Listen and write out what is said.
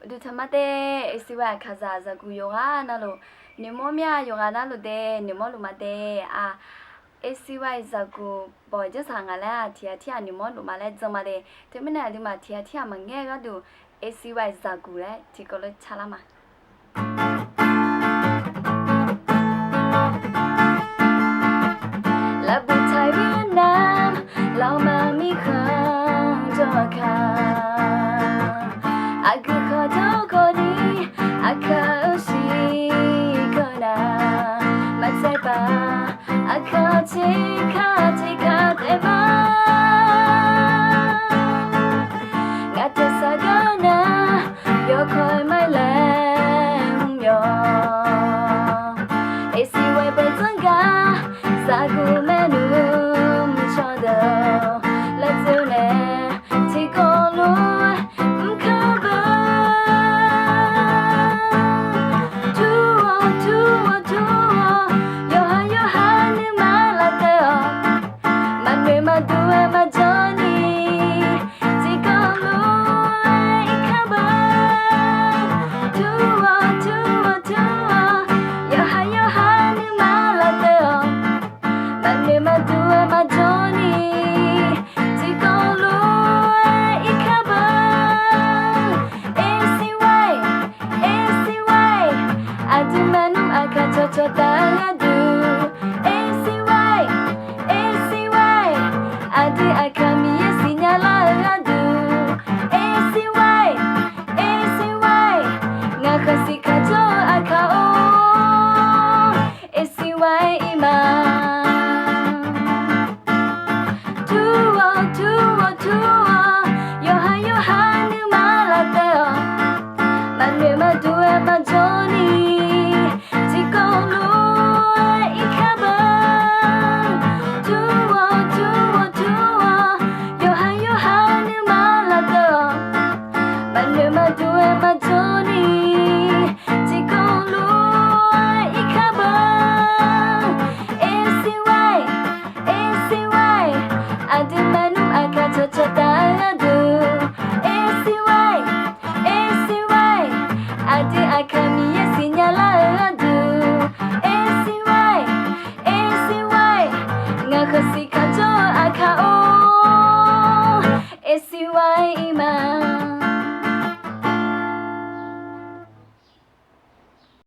ดูธรรมะเตสิว่าคาซาซากุโยกานะโลนิโมเมียโยกานะโลเตนิโมลุมาเตACY ซากุบ่จะสังอะไรเทียที่นิโมลุมาแล้วจะมาเตแต่ไม่นานดูมาเทียที่มันแง่ก็ดู ACY ซากุเลยที่ก็เลยชาลามาและบุตรไทยเวียดนามเรามามีข้างจอข้าอาคือขอโทษคนนี้อาข้าชีก็นามาใจป่าอาข้าที่ข้าแต่บ้างาจะสักนาโยคอยไม่แรงโยACY เป็นจังกาสากุเมนูชอเดอและเจ้าเน่ที่ก็รู้ข้าบ้าทูโยฮานึมาลาเตอมันไม่มาดูมาจอนี่ที่ก็รู้ข้าบ้าทูโยฮานึมาลาเตอมันไม่มาดูมาจอนี่ที่ก็รู้ข้าบ้า ACY อาจจะมันอาจจะชดตาดู ACY อาจจะอาจมีสัญญาณดู ACY งาคสิกาโจอาคาโอ ACY อีมาทูโยฮานึมาลาเตอมันไม่มาดูมาจอนี่ที่ก็รู้ข้าบ้าทูโยฮานึมาลาเตอมันไม่มาดูมาจอนี่ที่ก็รู้ข้าบ้า ACY อาจจะมันอาจจะชดตาดู ACY อาจจะอาจมีสัญญาณดู ACY งาคสิ